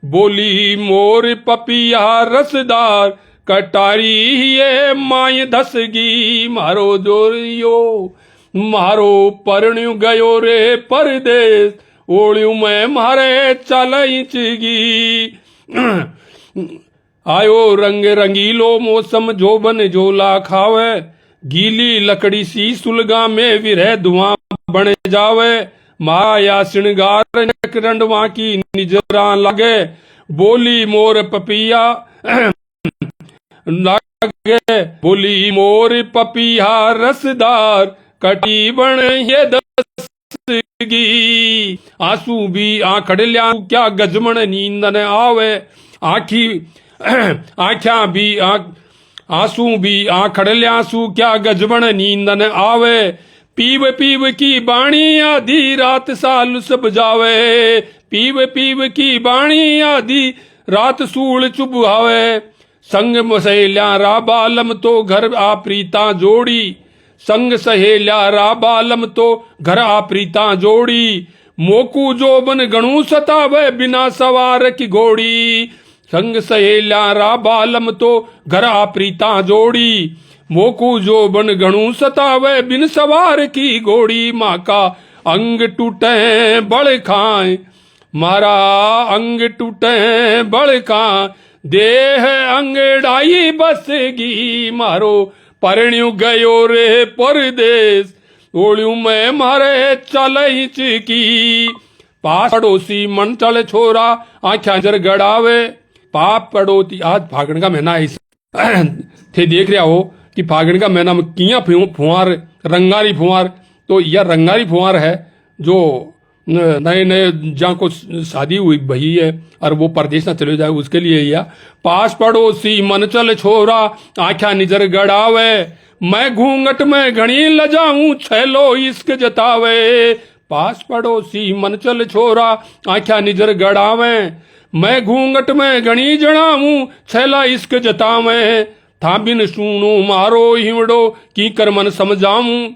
बोली मोर पपिया रसदार कटारी ये माय धसगी मारो जोरियो मारो परण्यु गयो रे परदेश ओळ्यू में मारे चलईचगी आयो रंग रंगीलो मौसम जोबन जोला खावे गीली लकड़ी सी सुलगा में विरह धुआं बन जावे माया श्रृंगार रंडवा की निजरा लगे बोली मोर पपिया लगे बोली मोर पपिया रसदार कटी बन ये दसगी आंसू भी आंखड़ लिया क्या गजमन नींद न आवे आखी आख्या भी आंसू भी आंखड़ लिया आंसू क्या गजबन नींद न आवे पीव पीव की बाणी आधी रात साल सब जावे पीव पीव की बाणी आधी रात सूल चुभावे संग सहेल्या राबालम तो घर आ प्रीता जोड़ी संग सहेल्या राबालम तो घर आ प्रीता जोड़ी मोकू जोबन गणु सतावे बिना सवार की घोड़ी संग सहेल्या राबालम तो घर आ प्रीता जोड़ी मोकू जोबन गणु सतावे बिन सवार की घोड़ी माँ का अंग टूटे बड़ खाए मारा अंग टूटे बड़ खाए देह अंगड़ाई बसगी मारो परण्यु गयो रे परदेश ओळ्यू में मारे चलई की पास पड़ोसी मन चल छोरा आख्या जर गड़ावे पाप पड़ोती आज फागण का महीना है थे देख रहा हो कि फागण का महीना में किया फुहार रंगारी फुहार तो यह रंगारी फुहार है जो नए नए जहाँ को शादी हुई भई है और वो परदेश ना चले जाए उसके लिए या पास पड़ोसी मन चल छोरा आख्या निजर गड़ावे मैं घूंघट में घनी लजाऊं छैलो इश्क जतावे पास पड़ोसी मन चल छोरा आख्या निजर गड़ावे मैं घूंघट में घनी जणाऊं छैला इश्क जतावे था बिन सुनो मारो हिमड़ो की कर मन समझाऊं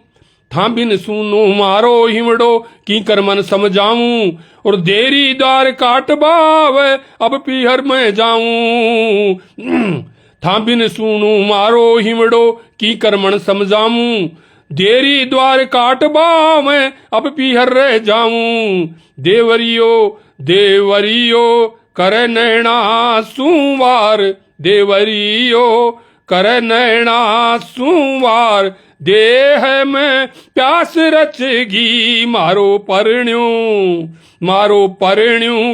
था बिन सुनो मारो हिमड़ो की कर मन समझाऊं और देरी द्वार काट बाव अब पीहर में जाऊं था बिन सुनो मारो हिमड़ो की कर मन समझाऊं देरी द्वार काट बाव अब पीहर रह जाऊं देवरियो देवरियो करे नैना सुवार देवरियो करे नैना सुवार देह में प्यास रचगी मारो परण्यू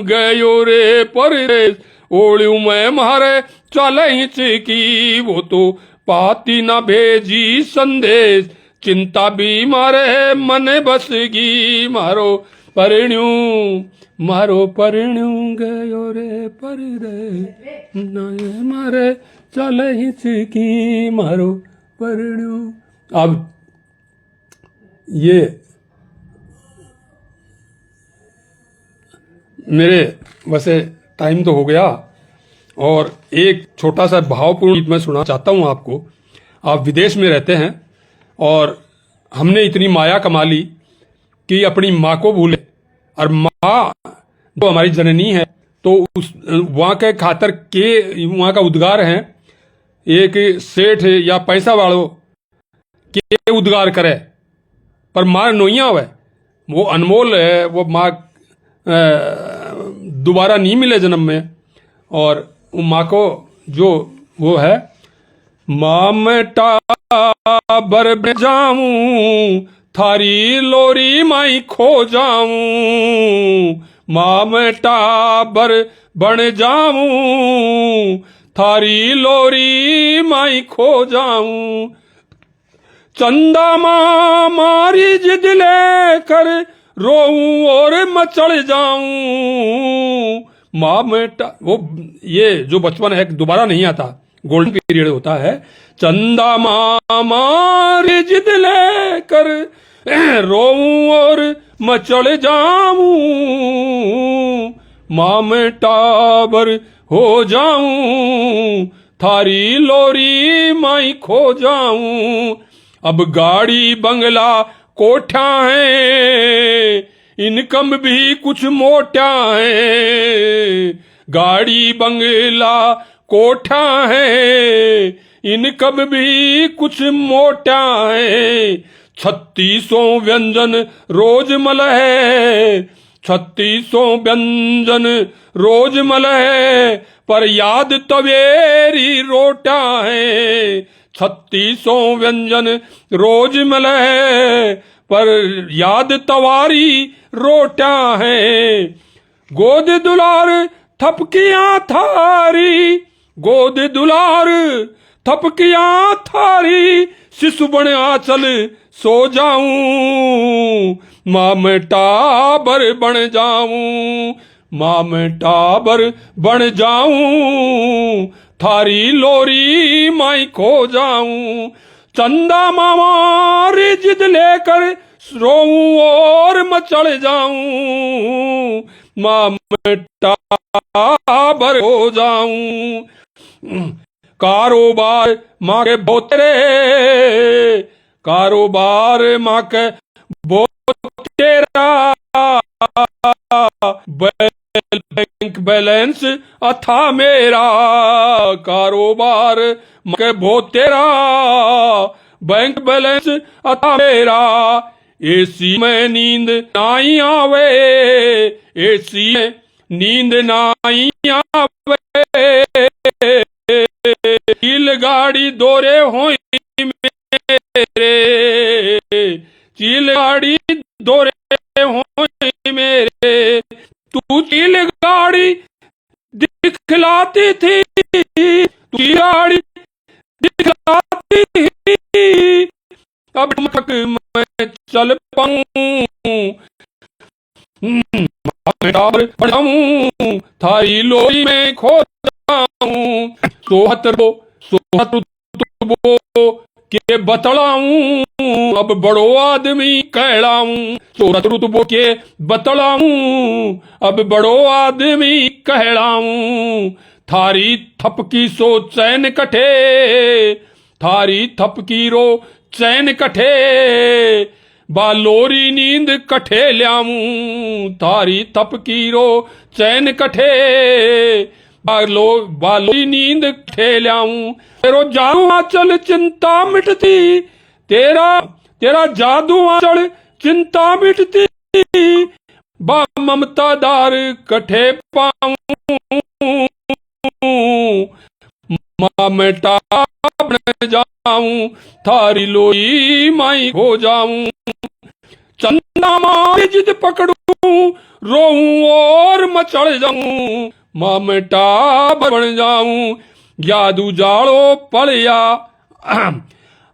गयो रे परदेश ओळ्यू में मारे चलईच की वो तो पाती न भेजी संदेश चिंता भी मारे मन बसगी मारो परण्यू गयो रे परदेश मारे चलईच की मारो परण्यू। अब ये मेरे वैसे टाइम तो हो गया और एक छोटा सा भावपूर्ण गीत मैं सुना चाहता हूं आपको। आप विदेश में रहते हैं और हमने इतनी माया कमा ली कि अपनी माँ को भूले और माँ जो हमारी जननी है तो उस वहाँ के खातर के वहाँ का उद्गार है एक सेठ या पैसा वालों के उद्गार करे पर माँ नोइया हुआ वो अनमोल है वो माँ दोबारा नहीं मिले जन्म में और माँ को जो वो है माँ मैं टाबर बन जाऊं थारी लोरी माई खो जाऊं माँ मैं टाबर बन जाऊं थारी लोरी माई खो जाऊं चंदा माँ मारी जिद लेकर रोऊं और मचल जाऊं माँ मैं वो ये जो बचपन है दोबारा नहीं आता गोल्डन पीरियड होता है चंदा माँ मारी जिद लेकर रोऊं और मचल जाऊं माँ मैं टाबर हो जाऊं थारी लोरी माई खो जाऊं अब गाड़ी बंगला कोठा है इनकम भी कुछ मोटा है गाड़ी बंगला कोठा है, इन कब भी कुछ मोटा है। 3600 व्यंजन रोज मल है, 3600 व्यंजन रोज मल है, पर याद तवेरी रोटा है। 3600 व्यंजन रोज मल है, पर याद तवारी रोटा है। गोद दुलार थपकियां थारी, गोद दुलार थपकियां थारी, शिशु बन आंचल सो जाऊं, मां मैं टाबर बन जाऊं, मां मैं टाबर बन जाऊं, थारी लोरी माई खो जाऊं। चंदा मामा री जिद लेकर रोऊं और मचल जाऊं, मां मैं टाबर हो जाऊं। कारोबार माँ के बोतरे, कारोबार माँ के बोतेरा, बैंक बैलेंस अथा मेरा, कारोबार माँ के बोतेरा, बैंक बैलेंस अथा मेरा। एसी में नींद नाई आवे, एसी में नींद नाई आवे, चील गाड़ी दौरे होई मेरे, चील गाड़ी दौरे होई मेरे। तू चील गाड़ी दिखलाती थी, तू गाड़ी दिखलाती थी, अब तक मैं चल पाऊं, मैं थारी लोई में खो जाऊं। सोहत रुतबो के बतलाऊं, अब बड़ो आदमी कहलाऊं, सोहत रुतबो के बतलाऊं, अब बड़ो आदमी कहलाऊं। थारी थपकी सो चैन कठे, थारी थपकी रो चैन कठे, बालोरी नींद कठे ल्याऊं, थारी थपकी रो चैन कठे, बालोरी नींद कठे ल्याऊं। तेरो जादू आंचल चिंता मिटती, तेरा जादू आंचल चिंता मिटती, बा ममतादार कठे पाऊं, मां मैं टाबर बन जाऊं, थारी लोई माई हो जाऊं। चंदा मारी जिद पकड़ूं, रोऊं और मचल जाऊं, मां मैं टाबर बन जाऊं। याद उजाड़ो पड़या,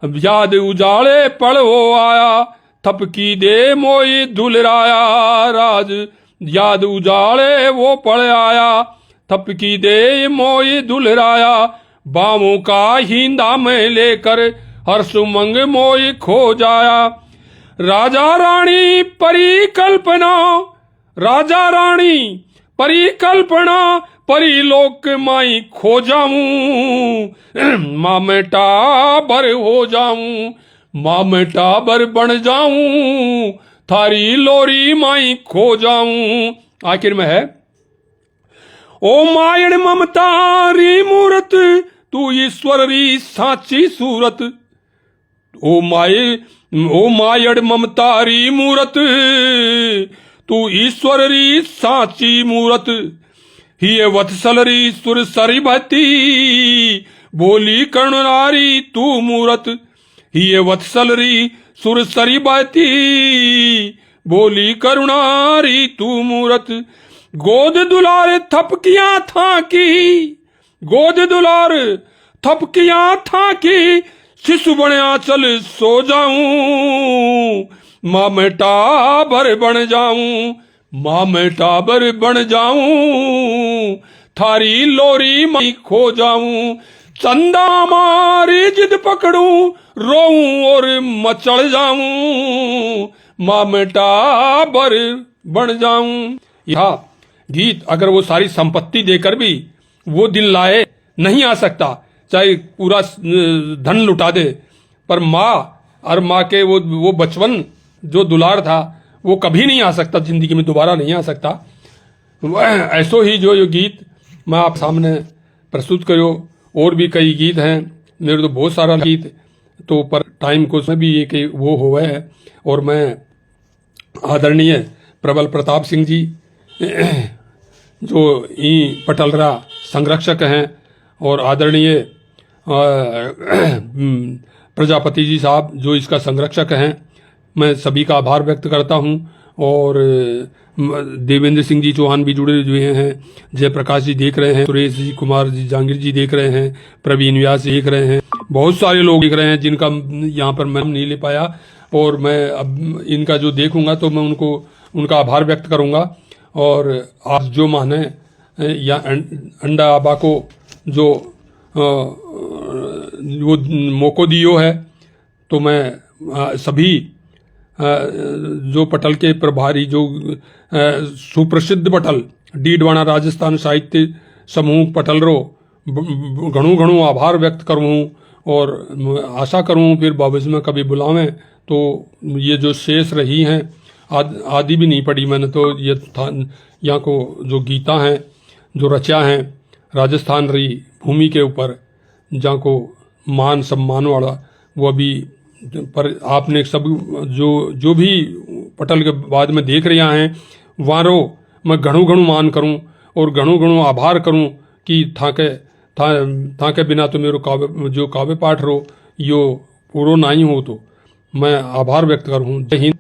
याद उजाड़े पड़ वो आया, थपकी दे मोई दुलराया राज। याद उजाड़े वो पड़ आया, थपकी दे मोई दुलराया, बामों का हिंदा में लेकर हर्ष उमंग मोई खो जाया। राजा रानी परिकल्पना, राजा रानी परिकल्पना, परिलोक माई खो जाऊं, मां मैं टाबर हो जाऊं, मां मैं टाबर बन जाऊं, थारी लोरी माई खो जाऊं। आखिर में है, ओ मायड़ ममता री मूरत, तू ईश्वर री साची सूरत। ओ मायड़ ममता री मूरत, तू ईश्वर री साची मूरत। हिय वत्सल री सुर सरी भती, बोली करुणारी तू मूरत। हिय वत्सल री सुर सरी भती, बोली करुणारी तू मूरत। गोद दुलार थपकियां था की, गोद दुलार थपकियां था की, शिशु बनिया चल सो जाऊं, मां मैं टाबर बन जाऊं, मां मैं टाबर बन जाऊं, थारी लोरी माई खो जाऊं। चंदा मारी जिद पकड़ूं, रोऊं और मचल जाऊं, मां मैं टाबर बन जाऊं। यह गीत अगर वो सारी संपत्ति देकर भी वो दिन लाए नहीं आ सकता, चाहे पूरा धन लुटा दे, पर माँ और माँ के वो बचपन जो दुलार था वो कभी नहीं आ सकता, जिंदगी में दोबारा नहीं आ सकता। ऐसो ही जो ये गीत मैं आप सामने प्रस्तुत करो। और भी कई गीत हैं मेरे, तो बहुत सारा गीत, तो पर टाइम को उसमें भी एक वो हुआ है। और मैं आदरणीय प्रबल प्रताप सिंह जी जो ई पटलरा संरक्षक हैं, और आदरणीय प्रजापति जी साहब जो इसका संरक्षक हैं, मैं सभी का आभार व्यक्त करता हूं। और देवेंद्र सिंह जी चौहान भी जुड़े हुए हैं, जयप्रकाश जी देख रहे हैं, सुरेश जी, कुमार जी, जहांगीर जी देख रहे हैं, प्रवीण व्यास देख रहे हैं, बहुत सारे लोग देख रहे हैं जिनका यहाँ पर मैं नहीं ले पाया। और मैं अब इनका जो देखूंगा तो मैं उनका आभार व्यक्त करूंगा। और आज जो माने या अंडा आबा को जो वो मौको दियो है, तो मैं सभी जो पटल के प्रभारी, जो सुप्रसिद्ध पटल डीडवाना राजस्थान साहित्य समूह पटलरो घणु घणु आभार व्यक्त करूँ। और आशा करूँ फिर भविष्य में कभी बुलावें तो ये जो शेष रही हैं, आदि भी नहीं पढ़ी मैंने, तो ये यहाँ को जो गीता हैं जो रचा हैं राजस्थान रही भूमि के ऊपर, जहाँ को मान सम्मान वाला, वो अभी पर आपने सब जो भी पटल के बाद में देख रहे हैं, वारो मैं घणु घणु मान करूं और घणु घणु आभार करूं कि थाके बिना तो मेरो काव्य पाठ रो यो पूरो नहीं हो, तो मैं आभार व्यक्त करूं। जय हिंद।